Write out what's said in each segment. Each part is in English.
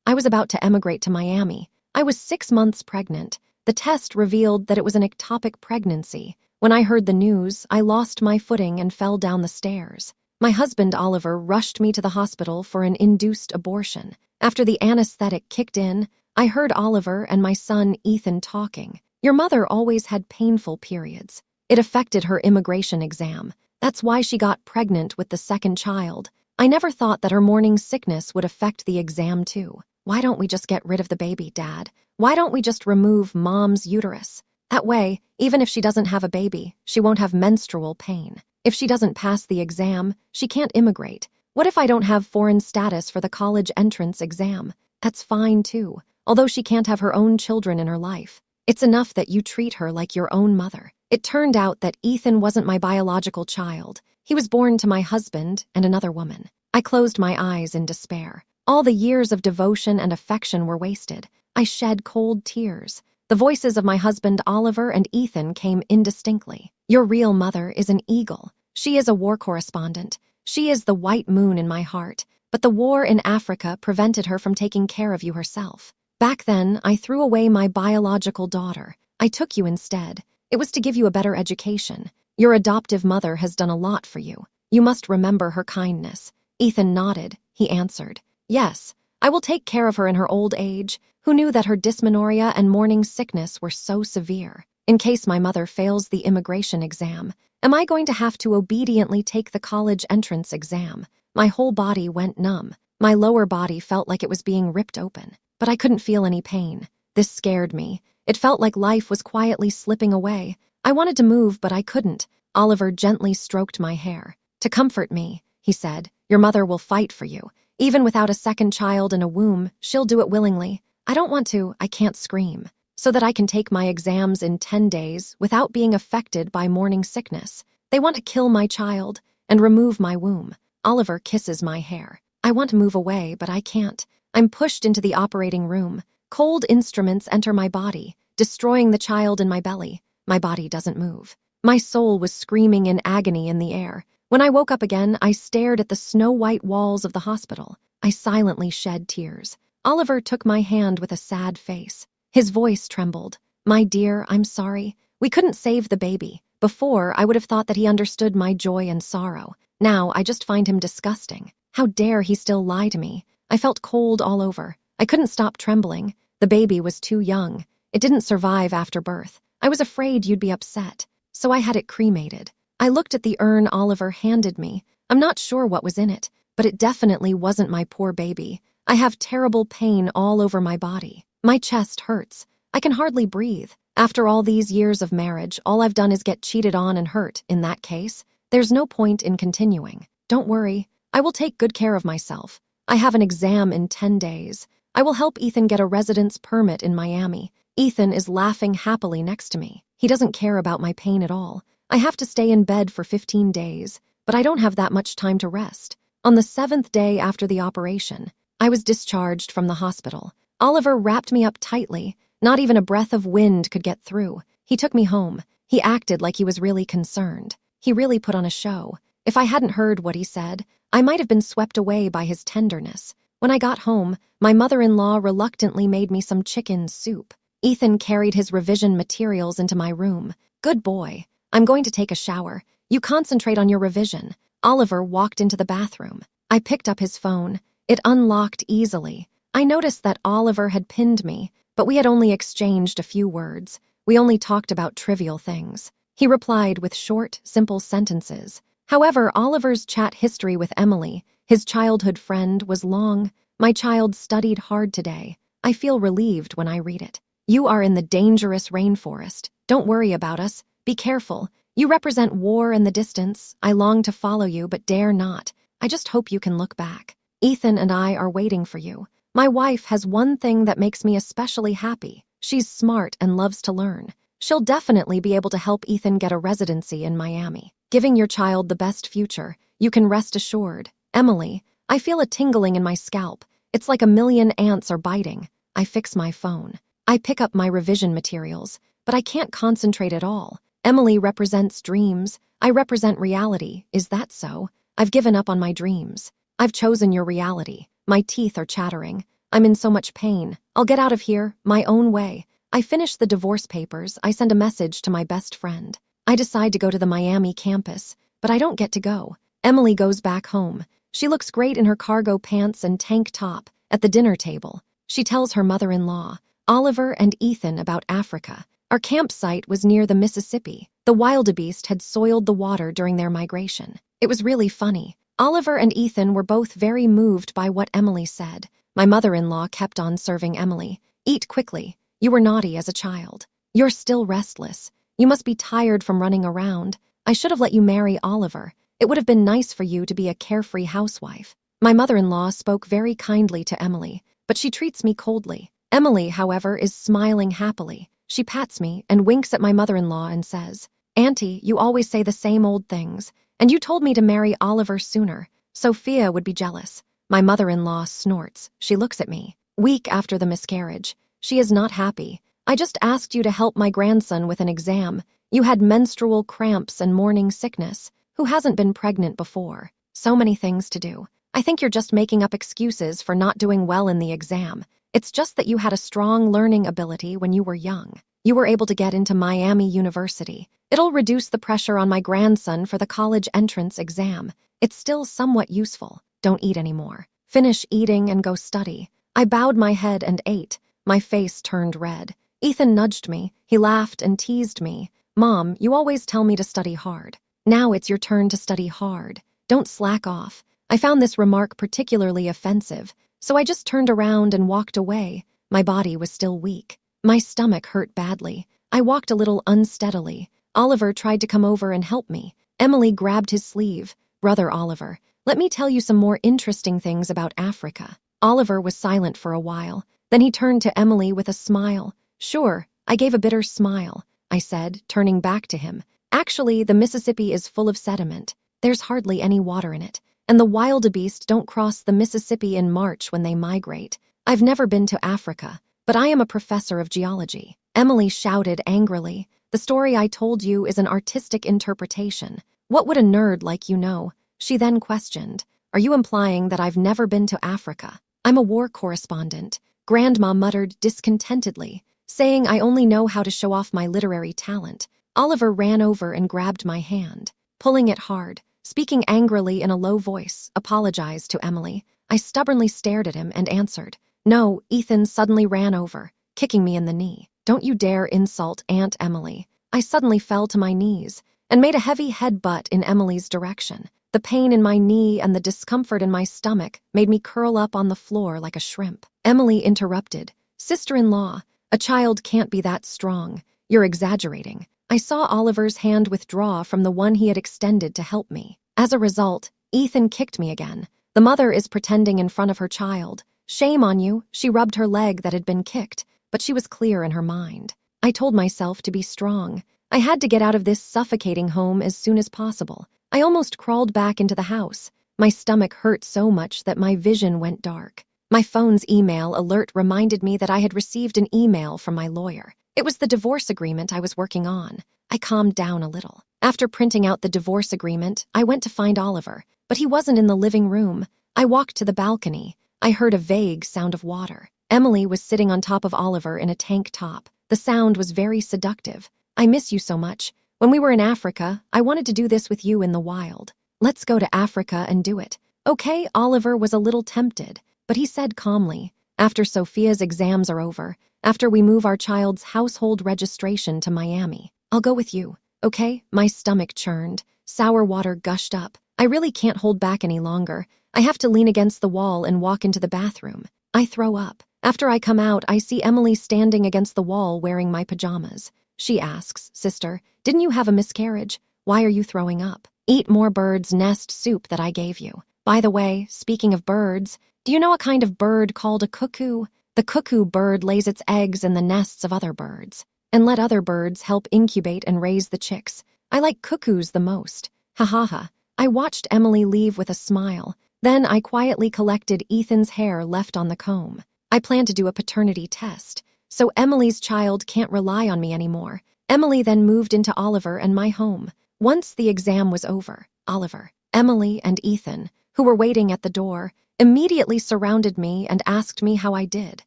I was about to emigrate to Miami. I was 6 months pregnant. The test revealed that it was an ectopic pregnancy. When I heard the news, I lost my footing and fell down the stairs. My husband, Oliver, rushed me to the hospital for an induced abortion. After the anesthetic kicked in, I heard Oliver and my son, Ethan, talking. Your mother always had painful periods. It affected her immigration exam. That's why she got pregnant with the second child. I never thought that her morning sickness would affect the exam too. Why don't we just get rid of the baby, Dad? Why don't we just remove Mom's uterus? That way, even if she doesn't have a baby, she won't have menstrual pain. If she doesn't pass the exam, she can't immigrate. What if I don't have foreign status for the college entrance exam? That's fine too, although she can't have her own children in her life. It's enough that you treat her like your own mother. It turned out that Ethan wasn't my biological child. He was born to my husband and another woman. I closed my eyes in despair. All the years of devotion and affection were wasted. I shed cold tears. The voices of my husband Oliver and Ethan came indistinctly. Your real mother is an eagle. She is a war correspondent. She is the white moon in my heart. But the war in Africa prevented her from taking care of you herself. Back then, I threw away my biological daughter. I took you instead. It was to give you a better education. Your adoptive mother has done a lot for you. You must remember her kindness. Ethan nodded. He answered, Yes, I will take care of her in her old age. Who knew that her dysmenorrhea and morning sickness were so severe? In case my mother fails the immigration exam, am I going to have to obediently take the college entrance exam? My whole body went numb. My lower body felt like it was being ripped open, but I couldn't feel any pain. This scared me. It felt like life was quietly slipping away. I wanted to move, but I couldn't. Oliver gently stroked my hair. To comfort me, he said, your mother will fight for you. Even without a second child in a womb, she'll do it willingly. I don't want to, I can't scream. So that I can take my exams in 10 days without being affected by morning sickness. They want to kill my child and remove my womb. Oliver kisses my hair. I want to move away, but I can't. I'm pushed into the operating room. Cold instruments enter my body, destroying the child in my belly. My body doesn't move. My soul was screaming in agony in the air. When I woke up again, I stared at the snow-white walls of the hospital. I silently shed tears. Oliver took my hand with a sad face. His voice trembled. My dear, I'm sorry. We couldn't save the baby. Before, I would have thought that he understood my joy and sorrow. Now, I just find him disgusting. How dare he still lie to me? I felt cold all over. I couldn't stop trembling. The baby was too young. It didn't survive after birth. I was afraid you'd be upset, so I had it cremated. I looked at the urn Oliver handed me. I'm not sure what was in it, but it definitely wasn't my poor baby. I have terrible pain all over my body. My chest hurts. I can hardly breathe. After all these years of marriage, all I've done is get cheated on and hurt. In that case, there's no point in continuing. Don't worry. I will take good care of myself. I have an exam in 10 days. I will help Ethan get a residence permit in Miami. Ethan is laughing happily next to me. He doesn't care about my pain at all. I have to stay in bed for 15 days, but I don't have that much time to rest. On the 7th day after the operation, I was discharged from the hospital. Oliver wrapped me up tightly. Not even a breath of wind could get through. He took me home. He acted like he was really concerned. He really put on a show. If I hadn't heard what he said, I might have been swept away by his tenderness. When I got home, my mother-in-law reluctantly made me some chicken soup. Ethan carried his revision materials into my room. Good boy. I'm going to take a shower. You concentrate on your revision. Oliver walked into the bathroom. I picked up his phone. It unlocked easily. I noticed that Oliver had pinned me, but we had only exchanged a few words. We only talked about trivial things. He replied with short, simple sentences. However, Oliver's chat history with Emily, his childhood friend, was long. My child studied hard today. I feel relieved when I read it. You are in the dangerous rainforest. Don't worry about us. Be careful. You represent war and the distance. I long to follow you, but dare not. I just hope you can look back. Ethan and I are waiting for you. My wife has one thing that makes me especially happy. She's smart and loves to learn. She'll definitely be able to help Ethan get a residency in Miami. Giving your child the best future, you can rest assured. Emily, I feel a tingling in my scalp. It's like a million ants are biting. I fix my phone. I pick up my revision materials, but I can't concentrate at all. Emily represents dreams. I represent reality. Is that so? I've given up on my dreams. I've chosen your reality. My teeth are chattering. I'm in so much pain. I'll get out of here, my own way. I finish the divorce papers. I send a message to my best friend. I decide to go to the Miami campus, but I don't get to go. Emily goes back home. She looks great in her cargo pants and tank top at the dinner table. She tells her mother-in-law, Oliver and Ethan, about Africa. Our campsite was near the Mississippi. The wildebeest had soiled the water during their migration. It was really funny. Oliver and Ethan were both very moved by what Emily said. My mother-in-law kept on serving Emily. Eat quickly. You were naughty as a child. You're still restless. You must be tired from running around. I should have let you marry Oliver. It would have been nice for you to be a carefree housewife. My mother-in-law spoke very kindly to Emily, but she treats me coldly. Emily, however, is smiling happily. She pats me and winks at my mother-in-law and says, Auntie, you always say the same old things, and you told me to marry Oliver sooner. Sophia would be jealous. My mother-in-law snorts. She looks at me. Week after the miscarriage. She is not happy. I just asked you to help my grandson with an exam. You had menstrual cramps and morning sickness. Who hasn't been pregnant before? So many things to do. I think you're just making up excuses for not doing well in the exam. It's just that you had a strong learning ability when you were young. You were able to get into Miami University. It'll reduce the pressure on my grandson for the college entrance exam. It's still somewhat useful. Don't eat anymore. Finish eating and go study. I bowed my head and ate. My face turned red. Ethan nudged me. He laughed and teased me. Mom, you always tell me to study hard. Now it's your turn to study hard. Don't slack off. I found this remark particularly offensive, so I just turned around and walked away. My body was still weak. My stomach hurt badly. I walked a little unsteadily. Oliver tried to come over and help me. Emily grabbed his sleeve. Brother Oliver, let me tell you some more interesting things about Africa. Oliver was silent for a while. Then he turned to Emily with a smile. Sure, I gave a bitter smile, I said, turning back to him. Actually, the Mississippi is full of sediment. There's hardly any water in it. And the wildebeest don't cross the Mississippi in March when they migrate. I've never been to Africa, but I am a professor of geology. Emily shouted angrily. The story I told you is an artistic interpretation. What would a nerd like you know? She then questioned. Are you implying that I've never been to Africa? I'm a war correspondent. Grandma muttered discontentedly, saying I only know how to show off my literary talent. Oliver ran over and grabbed my hand, pulling it hard. Speaking angrily in a low voice, apologized to Emily. I stubbornly stared at him and answered. No, Ethan suddenly ran over, kicking me in the knee. Don't you dare insult Aunt Emily. I suddenly fell to my knees and made a heavy headbutt in Emily's direction. The pain in my knee and the discomfort in my stomach made me curl up on the floor like a shrimp. Emily interrupted. Sister-in-law, a child can't be that strong. You're exaggerating. I saw Oliver's hand withdraw from the one he had extended to help me. As a result, Ethan kicked me again. The mother is pretending in front of her child. Shame on you. She rubbed her leg that had been kicked, but she was clear in her mind. I told myself to be strong. I had to get out of this suffocating home as soon as possible. I almost crawled back into the house. My stomach hurt so much that my vision went dark. My phone's email alert reminded me that I had received an email from my lawyer. It was the divorce agreement I was working on. I calmed down a little. After printing out the divorce agreement, I went to find Oliver, but he wasn't in the living room. I walked to the balcony. I heard a vague sound of water. Emily was sitting on top of Oliver in a tank top. The sound was very seductive. I miss you so much. When we were in Africa, I wanted to do this with you in the wild. Let's go to Africa and do it. Okay, Oliver was a little tempted, but he said calmly, after Sophia's exams are over, after we move our child's household registration to Miami, I'll go with you, okay? My stomach churned. Sour water gushed up. I really can't hold back any longer. I have to lean against the wall and walk into the bathroom. I throw up. After I come out, I see Emily standing against the wall wearing my pajamas. She asks, Sister, didn't you have a miscarriage? Why are you throwing up? Eat more bird's nest soup that I gave you. By the way, speaking of birds, do you know a kind of bird called a cuckoo? The cuckoo bird lays its eggs in the nests of other birds, and let other birds help incubate and raise the chicks. I like cuckoos the most. Ha ha ha. I watched Emily leave with a smile. Then I quietly collected Ethan's hair left on the comb. I plan to do a paternity test, so Emily's child can't rely on me anymore. Emily then moved into Oliver and my home. Once the exam was over, Oliver, Emily, and Ethan, who were waiting at the door, immediately surrounded me and asked me how I did.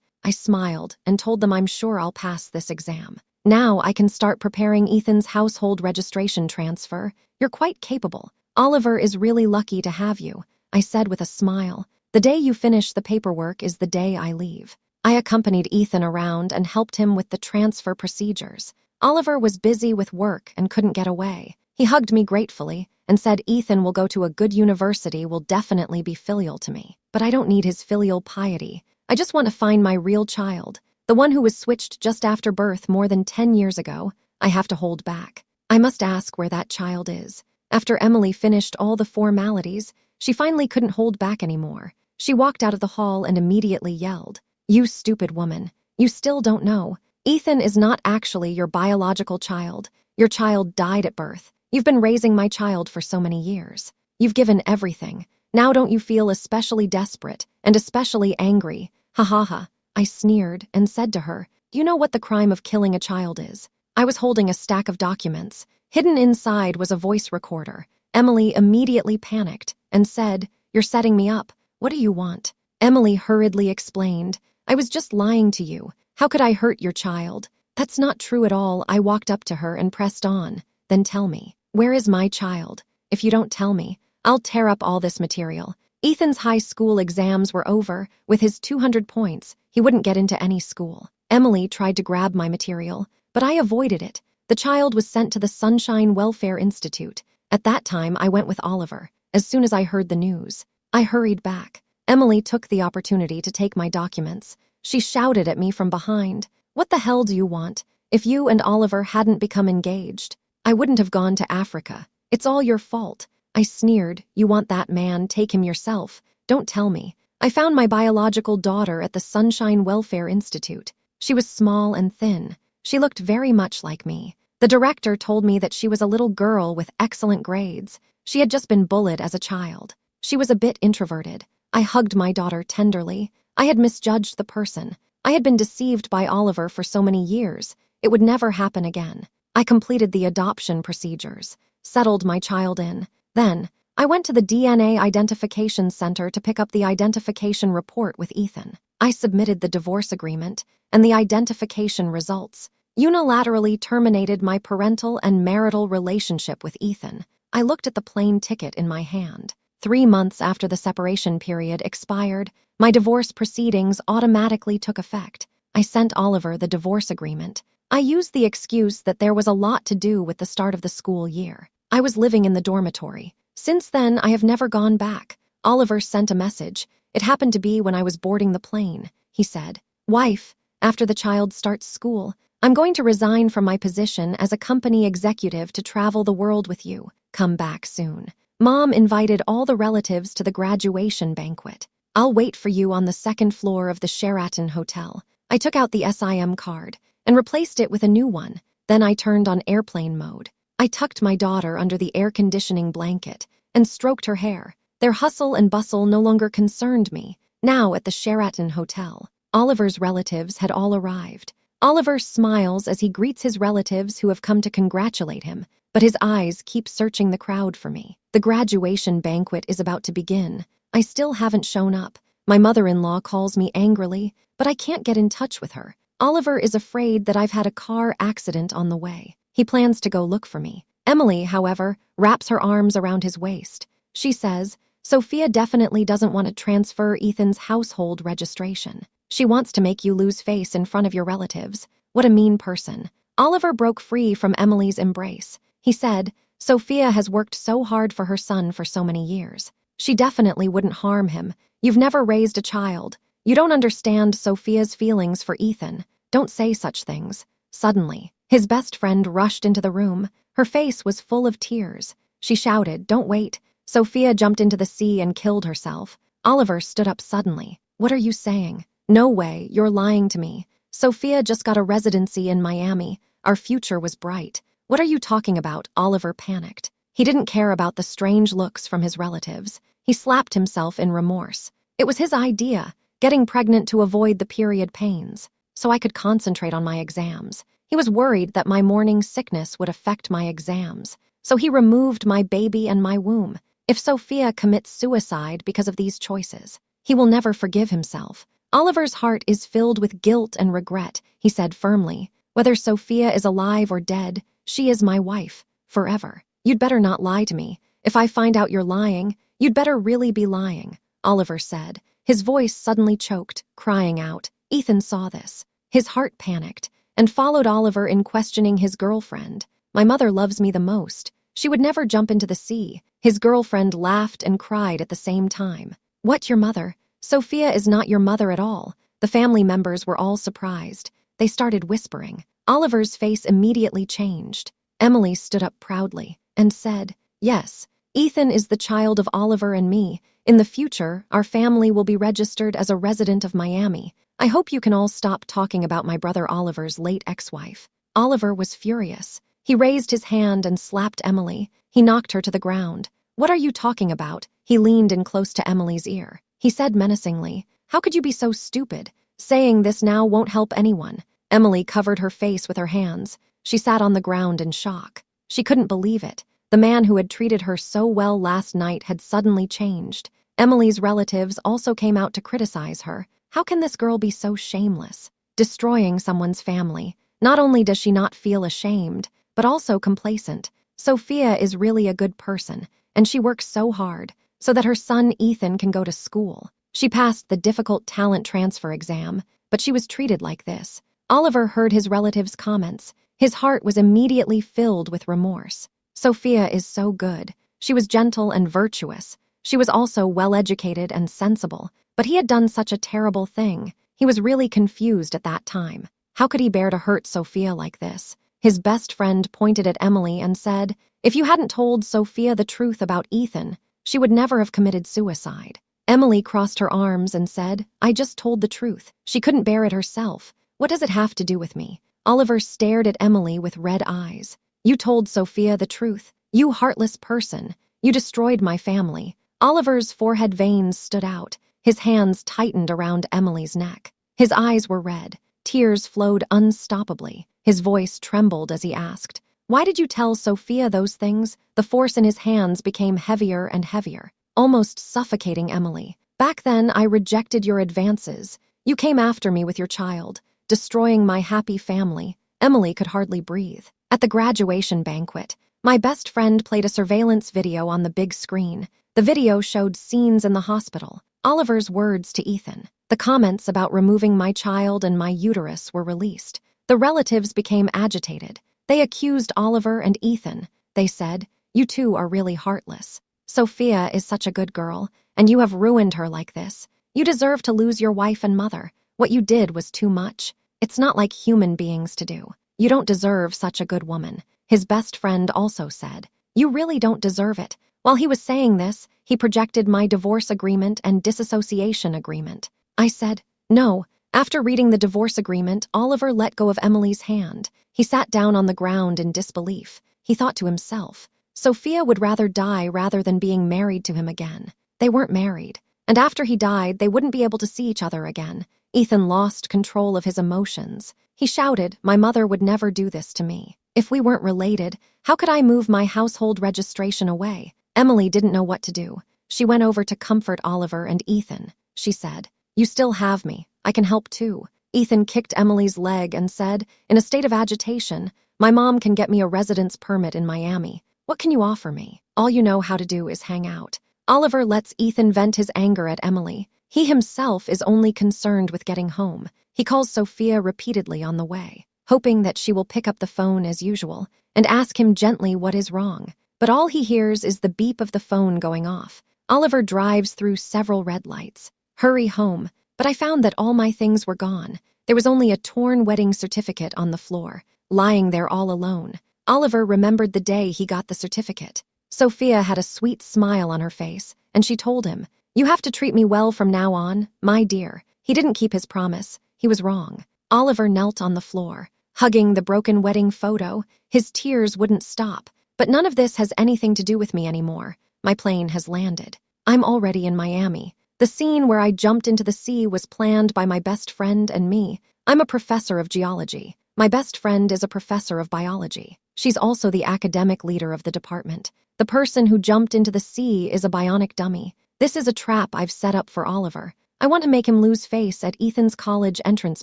I smiled and told them I'm sure I'll pass this exam. Now I can start preparing Ethan's household registration transfer. You're quite capable. Oliver is really lucky to have you, I said with a smile. The day you finish the paperwork is the day I leave. I accompanied Ethan around and helped him with the transfer procedures. Oliver was busy with work and couldn't get away. He hugged me gratefully and said Ethan will go to a good university will definitely be filial to me. But I don't need his filial piety. I just want to find my real child, the one who was switched just after birth more than 10 years ago. I have to hold back. I must ask where that child is. After Emily finished all the formalities, she finally couldn't hold back anymore. She walked out of the hall and immediately yelled, "You stupid woman. You still don't know. Ethan is not actually your biological child. Your child died at birth. You've been raising my child for so many years. You've given everything. Now don't you feel especially desperate and especially angry? Ha ha ha." I sneered and said to her, "Do you know what the crime of killing a child is?" I was holding a stack of documents. Hidden inside was a voice recorder. Emily immediately panicked and said, "You're setting me up. What do you want?" Emily hurriedly explained, "I was just lying to you. How could I hurt your child?" "That's not true at all." I walked up to her and pressed on. "Then tell me, where is my child? If you don't tell me, I'll tear up all this material." Ethan's high school exams were over. With his 200 points, he wouldn't get into any school. Emily tried to grab my material, but I avoided it. The child was sent to the Sunshine Welfare Institute. At that time, I went with Oliver. As soon as I heard the news, I hurried back. Emily took the opportunity to take my documents. She shouted at me from behind, "What the hell do you want? If you and Oliver hadn't become engaged, I wouldn't have gone to Africa. It's all your fault." I sneered, "You want that man, take him yourself. Don't tell me." I found my biological daughter at the Sunshine Welfare Institute. She was small and thin. She looked very much like me. The director told me that she was a little girl with excellent grades. She had just been bullied as a child. She was a bit introverted. I hugged my daughter tenderly. I had misjudged the person. I had been deceived by Oliver for so many years. It would never happen again. I completed the adoption procedures, settled my child in. Then, I went to the DNA Identification Center to pick up the identification report with Ethan. I submitted the divorce agreement and the identification results. Unilaterally terminated my parental and marital relationship with Ethan. I looked at the plane ticket in my hand. 3 months after the separation period expired, my divorce proceedings automatically took effect. I sent Oliver the divorce agreement. I used the excuse that there was a lot to do with the start of the school year. I was living in the dormitory. Since then, I have never gone back. Oliver sent a message. It happened to be when I was boarding the plane. He said, "Wife, after the child starts school, I'm going to resign from my position as a company executive to travel the world with you. Come back soon. Mom invited all the relatives to the graduation banquet. I'll wait for you on the 2nd floor of the Sheraton Hotel." I took out the SIM card and replaced it with a new one. Then I turned on airplane mode. I tucked my daughter under the air conditioning blanket and stroked her hair. Their hustle and bustle no longer concerned me. Now at the Sheraton Hotel, Oliver's relatives had all arrived. Oliver smiles as he greets his relatives who have come to congratulate him, but his eyes keep searching the crowd for me. The graduation banquet is about to begin. I still haven't shown up. My mother-in-law calls me angrily, but I can't get in touch with her. Oliver is afraid that I've had a car accident on the way. He plans to go look for me. Emily, however, wraps her arms around his waist. She says, "Sophia definitely doesn't want to transfer Ethan's household registration. She wants to make you lose face in front of your relatives. What a mean person." Oliver broke free from Emily's embrace. He said, "Sophia has worked so hard for her son for so many years. She definitely wouldn't harm him. You've never raised a child. You don't understand Sophia's feelings for Ethan. Don't say such things." Suddenly, his best friend rushed into the room. Her face was full of tears. She shouted, "Don't wait. Sophia jumped into the sea and killed herself." Oliver stood up suddenly. "What are you saying? No way, you're lying to me. Sophia just got a residency in Miami. Our future was bright." "What are you talking about?" Oliver panicked. He didn't care about the strange looks from his relatives. He slapped himself in remorse. It was his idea, getting pregnant to avoid the period pains, so I could concentrate on my exams. He was worried that my morning sickness would affect my exams, so he removed my baby and my womb. If Sophia commits suicide because of these choices, He will never forgive himself. Oliver's heart is filled with guilt and regret, he said firmly. Whether Sophia is alive or dead, she is my wife, forever. You'd better not lie to me. If I find out you're lying, you'd better really be lying, Oliver said. His voice suddenly choked, crying out. Ethan saw this. His heart panicked and followed Oliver in questioning his girlfriend. My mother loves me the most. She would never jump into the sea. His girlfriend laughed and cried at the same time. What, your mother? Sophia is not your mother at all. The family members were all surprised. They started whispering. Oliver's face immediately changed. Emily stood up proudly and said, Yes, Ethan is the child of Oliver and me. In the future, our family will be registered as a resident of Miami. I hope you can all stop talking about my brother Oliver's late ex-wife. Oliver was furious. He raised his hand and slapped Emily. He knocked her to the ground. What are you talking about? He leaned in close to Emily's ear. He said menacingly, How could you be so stupid? Saying this now won't help anyone. Emily covered her face with her hands. She sat on the ground in shock. She couldn't believe it. The man who had treated her so well last night had suddenly changed. Emily's relatives also came out to criticize her. How can this girl be so shameless? Destroying someone's family. Not only does she not feel ashamed, but also complacent. Sophia is really a good person, and she works so hard so that her son Ethan can go to school. She passed the difficult talent transfer exam, but she was treated like this. Oliver heard his relatives' comments. His heart was immediately filled with remorse. Sophia is so good. She was gentle and virtuous. She was also well-educated and sensible, but he had done such a terrible thing. He was really confused at that time. How could he bear to hurt Sophia like this? His best friend pointed at Emily and said, If you hadn't told Sophia the truth about Ethan, she would never have committed suicide. Emily crossed her arms and said, I just told the truth. She couldn't bear it herself. What does it have to do with me? Oliver stared at Emily with red eyes. You told Sophia the truth. You heartless person. You destroyed my family. Oliver's forehead veins stood out. His hands tightened around Emily's neck. His eyes were red. Tears flowed unstoppably. His voice trembled as he asked, Why did you tell Sophia those things? The force in his hands became heavier and heavier, almost suffocating Emily. Back then, I rejected your advances. You came after me with your child, destroying my happy family. Emily could hardly breathe. At the graduation banquet, my best friend played a surveillance video on the big screen. The video showed scenes in the hospital. Oliver's words to Ethan. The comments about removing my child and my uterus were released. The relatives became agitated. They accused Oliver and Ethan. They said, You two are really heartless. Sophia is such a good girl, and you have ruined her like this. You deserve to lose your wife and mother. What you did was too much. It's not like human beings to do. You don't deserve such a good woman. His best friend also said, You really don't deserve it. While he was saying this, he projected my divorce agreement and disassociation agreement. I said, No. After reading the divorce agreement, Oliver let go of Emily's hand. He sat down on the ground in disbelief. He thought to himself, Sophia would rather die rather than being married to him again. They weren't married. And after he died, they wouldn't be able to see each other again. Ethan lost control of his emotions. He shouted, My mother would never do this to me. If we weren't related, how could I move my household registration away? Emily didn't know what to do. She went over to comfort Oliver and Ethan. She said, You still have me. I can help too. Ethan kicked Emily's leg and said, in a state of agitation, My mom can get me a residence permit in Miami. What can you offer me? All you know how to do is hang out. Oliver lets Ethan vent his anger at Emily. He himself is only concerned with getting home. He calls Sophia repeatedly on the way, hoping that she will pick up the phone as usual and ask him gently what is wrong. But all he hears is the beep of the phone going off. Oliver drives through several red lights. Hurry home. But I found that all my things were gone. There was only a torn wedding certificate on the floor, lying there all alone. Oliver remembered the day he got the certificate. Sophia had a sweet smile on her face, and she told him, You have to treat me well from now on, my dear. He didn't keep his promise. He was wrong. Oliver knelt on the floor, hugging the broken wedding photo. His tears wouldn't stop. But none of this has anything to do with me anymore. My plane has landed. I'm already in Miami. The scene where I jumped into the sea was planned by my best friend and me. I'm a professor of geology. My best friend is a professor of biology. She's also the academic leader of the department. The person who jumped into the sea is a bionic dummy. This is a trap I've set up for Oliver. I want to make him lose face at Ethan's college entrance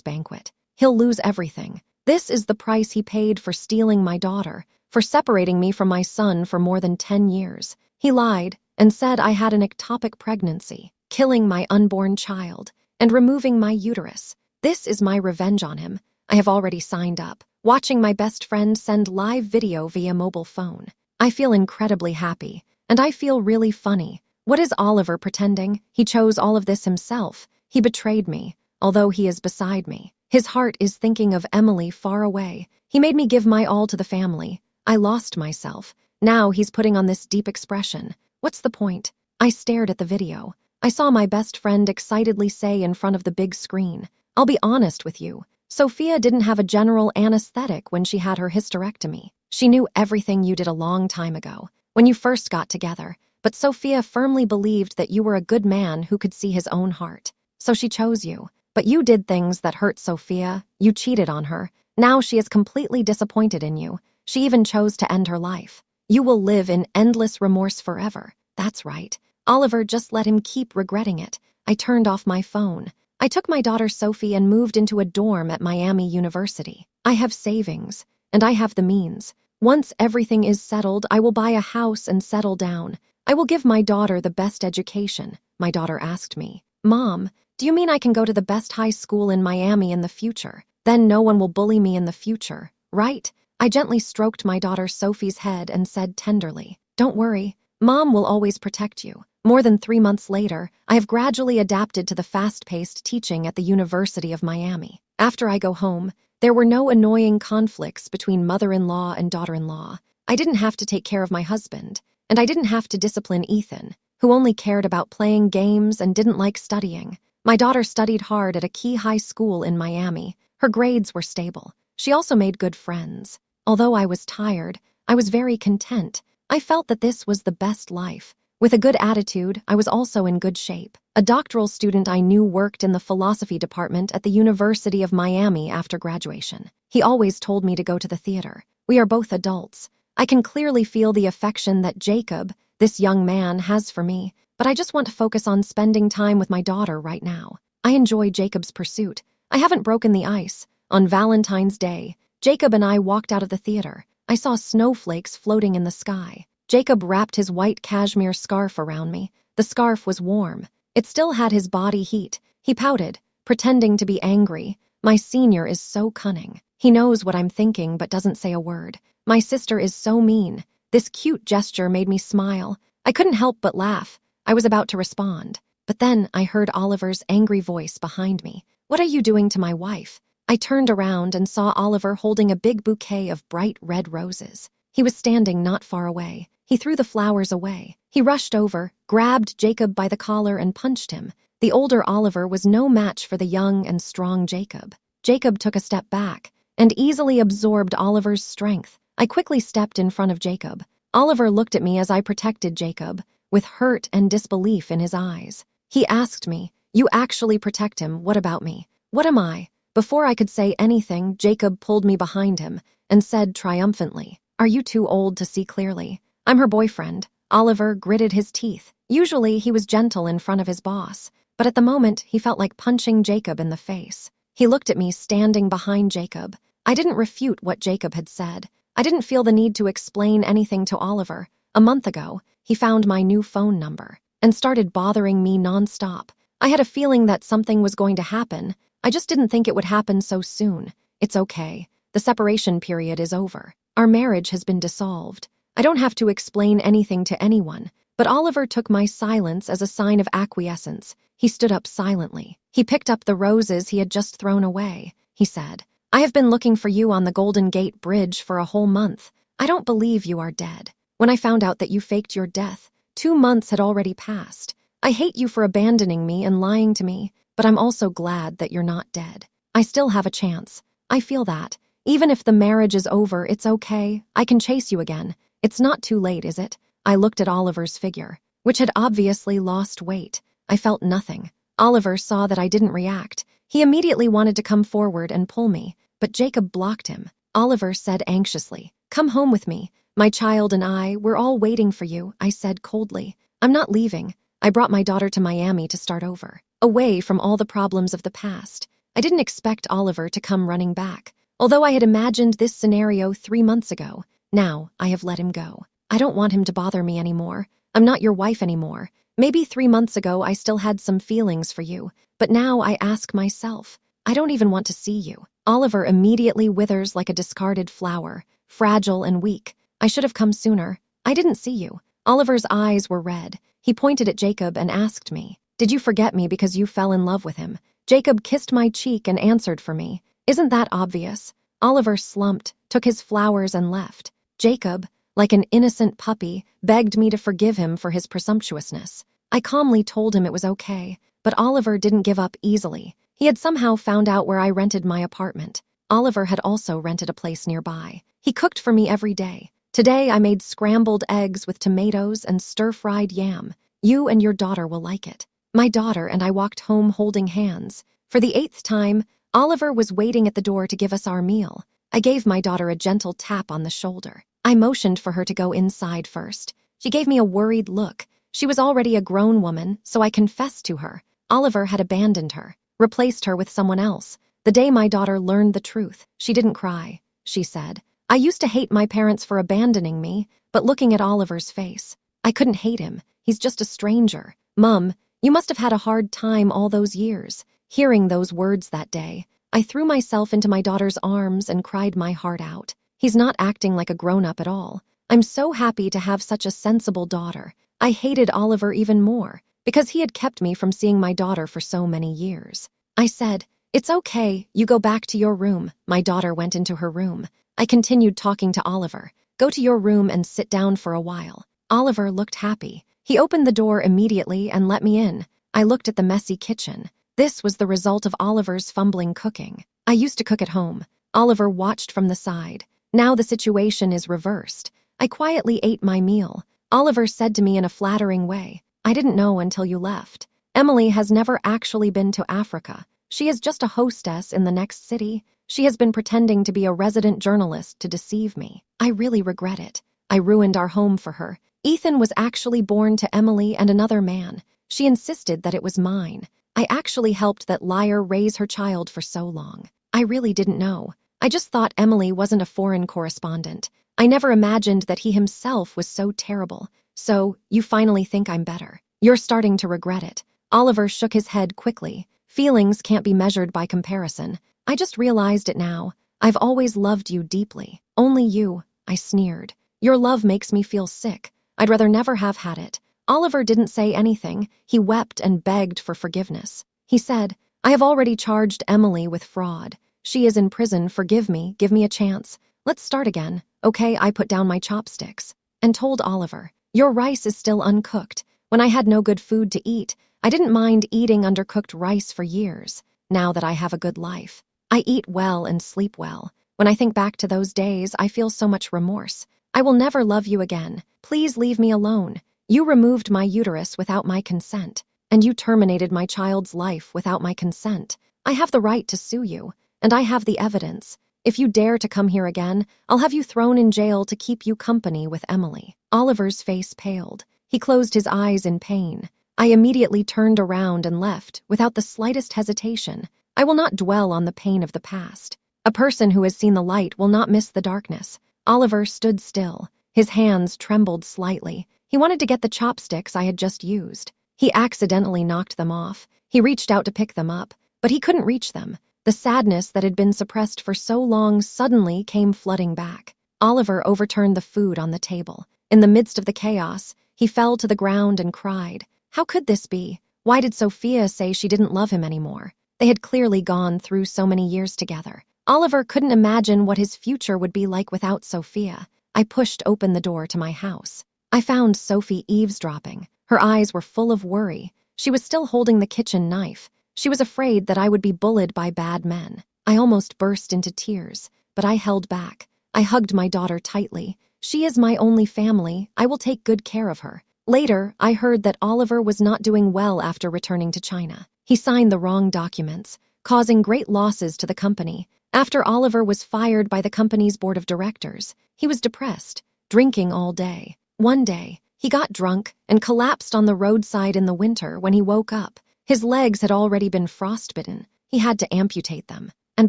banquet. He'll lose everything. This is the price he paid for stealing my daughter, for separating me from my son for more than 10 years. He lied and said I had an ectopic pregnancy, killing my unborn child, and removing my uterus. This is my revenge on him. I have already signed up, watching my best friend send live video via mobile phone. I feel incredibly happy, and I feel really funny. What is Oliver pretending? He chose all of this himself. He betrayed me, although he is beside me. His heart is thinking of Emily far away. He made me give my all to the family. I lost myself. Now he's putting on this deep expression. What's the point? I stared at the video. I saw my best friend excitedly say in front of the big screen, "I'll be honest with you. Sophia didn't have a general anesthetic when she had her hysterectomy. She knew everything you did a long time ago, when you first got together, but Sophia firmly believed that you were a good man who could see his own heart. So she chose you. But you did things that hurt Sophia. You cheated on her. Now she is completely disappointed in you. She even chose to end her life. You will live in endless remorse forever." That's right. Oliver just let him keep regretting it. I turned off my phone. I took my daughter Sophie and moved into a dorm at Miami University. I have savings, and I have the means. Once everything is settled, I will buy a house and settle down. I will give my daughter the best education. My daughter asked me, "Mom, do you mean I can go to the best high school in Miami in the future? Then no one will bully me in the future, right?" I gently stroked my daughter Sophie's head and said tenderly, "Don't worry, Mom will always protect you." More than 3 months later, I have gradually adapted to the fast-paced teaching at the University of Miami. After I go home, there were no annoying conflicts between mother-in-law and daughter-in-law. I didn't have to take care of my husband, and I didn't have to discipline Ethan, who only cared about playing games and didn't like studying. My daughter studied hard at a key high school in Miami. Her grades were stable. She also made good friends. Although I was tired, I was very content. I felt that this was the best life. With a good attitude, I was also in good shape. A doctoral student I knew worked in the philosophy department at the University of Miami after graduation. He always told me to go to the theater. We are both adults. I can clearly feel the affection that Jacob, this young man, has for me, but I just want to focus on spending time with my daughter right now. I enjoy Jacob's pursuit. I haven't broken the ice. On Valentine's Day, Jacob and I walked out of the theater. I saw snowflakes floating in the sky. Jacob wrapped his white cashmere scarf around me. The scarf was warm. It still had his body heat. He pouted, pretending to be angry. My senior is so cunning. He knows what I'm thinking but doesn't say a word. My sister is so mean. This cute gesture made me smile. I couldn't help but laugh. I was about to respond. But then I heard Oliver's angry voice behind me. "What are you doing to my wife?" I turned around and saw Oliver holding a big bouquet of bright red roses. He was standing not far away. He threw the flowers away. He rushed over, grabbed Jacob by the collar and punched him. The older Oliver was no match for the young and strong Jacob. Jacob took a step back and easily absorbed Oliver's strength. I quickly stepped in front of Jacob. Oliver looked at me as I protected Jacob, with hurt and disbelief in his eyes. He asked me, "You actually protect him, what about me? What am I?" Before I could say anything, Jacob pulled me behind him and said triumphantly, "Are you too old to see clearly? I'm her boyfriend." Oliver gritted his teeth. Usually he was gentle in front of his boss, but at the moment he felt like punching Jacob in the face. He looked at me standing behind Jacob. I didn't refute what Jacob had said. I didn't feel the need to explain anything to Oliver. A month ago, he found my new phone number and started bothering me nonstop. I had a feeling that something was going to happen. I just didn't think it would happen so soon. It's okay. The separation period is over. Our marriage has been dissolved. I don't have to explain anything to anyone, but Oliver took my silence as a sign of acquiescence. He stood up silently. He picked up the roses he had just thrown away. He said, "I have been looking for you on the Golden Gate Bridge for a whole month. I don't believe you are dead. When I found out that you faked your death, 2 months had already passed. I hate you for abandoning me and lying to me, but I'm also glad that you're not dead. I still have a chance. I feel that. Even if the marriage is over, it's okay. I can chase you again. It's not too late, is it?" I looked at Oliver's figure, which had obviously lost weight. I felt nothing. Oliver saw that I didn't react. He immediately wanted to come forward and pull me, but Jacob blocked him. Oliver said anxiously, "Come home with me. My child and I, we're all waiting for you," I said coldly. "I'm not leaving. I brought my daughter to Miami to start over, away from all the problems of the past. I didn't expect Oliver to come running back, although I had imagined this scenario 3 months ago. Now, I have let him go. I don't want him to bother me anymore. I'm not your wife anymore. Maybe 3 months ago I still had some feelings for you, but now I ask myself, I don't even want to see you. Oliver immediately withers like a discarded flower, fragile and weak. I should have come sooner. I didn't see you. Oliver's eyes were red. He pointed at Jacob and asked me, did you forget me because you fell in love with him? Jacob kissed my cheek and answered for me. Isn't that obvious? Oliver slumped, took his flowers and left. Jacob, like an innocent puppy, begged me to forgive him for his presumptuousness. I calmly told him it was okay, but Oliver didn't give up easily. He had somehow found out where I rented my apartment. Oliver had also rented a place nearby. He cooked for me every day. Today I made scrambled eggs with tomatoes and stir-fried yam. You and your daughter will like it. My daughter and I walked home holding hands. For the 8th time, Oliver was waiting at the door to give us our meal. I gave my daughter a gentle tap on the shoulder. I motioned for her to go inside first. She gave me a worried look. She was already a grown woman, so I confessed to her. Oliver had abandoned her, replaced her with someone else. The day my daughter learned the truth, she didn't cry. She said, I used to hate my parents for abandoning me, but looking at Oliver's face, I couldn't hate him. He's just a stranger. Mum, you must have had a hard time all those years. Hearing those words that day, I threw myself into my daughter's arms and cried my heart out. He's not acting like a grown-up at all. I'm so happy to have such a sensible daughter. I hated Oliver even more, because he had kept me from seeing my daughter for so many years. I said, it's okay, you go back to your room. My daughter went into her room. I continued talking to Oliver. Go to your room and sit down for a while. Oliver looked happy. He opened the door immediately and let me in. I looked at the messy kitchen. This was the result of Oliver's fumbling cooking. I used to cook at home. Oliver watched from the side. Now the situation is reversed. I quietly ate my meal. Oliver said to me in a flattering way, I didn't know until you left. Emily has never actually been to Africa. She is just a hostess in the next city. She has been pretending to be a resident journalist to deceive me. I really regret it. I ruined our home for her. Ethan was actually born to Emily and another man. She insisted that it was mine. I actually helped that liar raise her child for so long. I really didn't know. I just thought Emily wasn't a foreign correspondent. I never imagined that he himself was so terrible. So, you finally think I'm better. You're starting to regret it. Oliver shook his head quickly. Feelings can't be measured by comparison. I just realized it now. I've always loved you deeply. Only you, I sneered. Your love makes me feel sick. I'd rather never have had it. Oliver didn't say anything. He wept and begged for forgiveness. He said, I have already charged Emily with fraud. She is in prison. Forgive me. Give me a chance. Let's start again. Okay, I put down my chopsticks and told Oliver, your rice is still uncooked. When I had no good food to eat, I didn't mind eating undercooked rice for years. Now that I have a good life, I eat well and sleep well. When I think back to those days, I feel so much remorse. I will never love you again. Please leave me alone. You removed my uterus without my consent, and you terminated my child's life without my consent. I have the right to sue you, and I have the evidence. If you dare to come here again, I'll have you thrown in jail to keep you company with Emily. Oliver's face paled. He closed his eyes in pain. I immediately turned around and left without the slightest hesitation. I will not dwell on the pain of the past. A person who has seen the light will not miss the darkness. Oliver stood still. His hands trembled slightly. He wanted to get the chopsticks I had just used. He accidentally knocked them off. He reached out to pick them up, but he couldn't reach them. The sadness that had been suppressed for so long suddenly came flooding back. Oliver overturned the food on the table. In the midst of the chaos, he fell to the ground and cried. How could this be? Why did Sophia say she didn't love him anymore? They had clearly gone through so many years together. Oliver couldn't imagine what his future would be like without Sophia. I pushed open the door to my house. I found Sophie eavesdropping. Her eyes were full of worry. She was still holding the kitchen knife. She was afraid that I would be bullied by bad men. I almost burst into tears, but I held back. I hugged my daughter tightly. She is my only family. I will take good care of her. Later, I heard that Oliver was not doing well after returning to China. He signed the wrong documents, causing great losses to the company. After Oliver was fired by the company's board of directors, he was depressed, drinking all day. One day, He got drunk and collapsed on the roadside in the winter. When he woke up, his legs had already been frostbitten. He had to amputate them and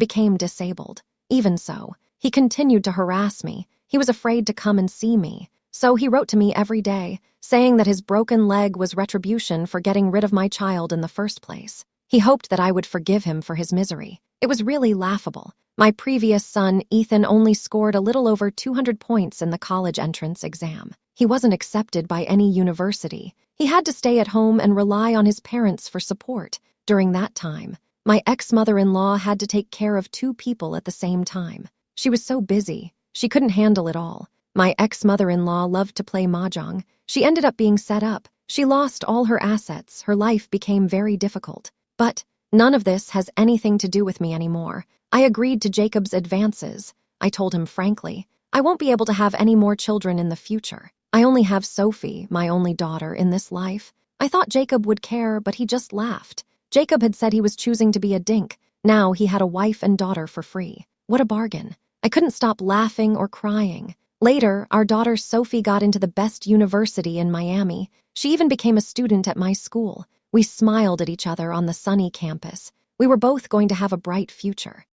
became disabled. Even so, he continued to harass me. He was afraid to come and see me. So he wrote to me every day, saying that his broken leg was retribution for getting rid of my child in the first place. He hoped that I would forgive him for his misery. It was really laughable. My previous son, Ethan, only scored a little over 200 points in the college entrance exam. He wasn't accepted by any university. He had to stay at home and rely on his parents for support. During that time, my ex-mother-in-law had to take care of 2 people at the same time. She was so busy, she couldn't handle it all. My ex-mother-in-law loved to play mahjong. She ended up being set up. She lost all her assets. Her life became very difficult. But none of this has anything to do with me anymore. I agreed to Jacob's advances. I told him frankly, I won't be able to have any more children in the future. I only have Sophie, my only daughter, in this life. I thought Jacob would care, but he just laughed. Jacob had said he was choosing to be a dink. Now he had a wife and daughter for free. What a bargain. I couldn't stop laughing or crying. Later, our daughter Sophie got into the best university in Miami. She even became a student at my school. We smiled at each other on the sunny campus. We were both going to have a bright future.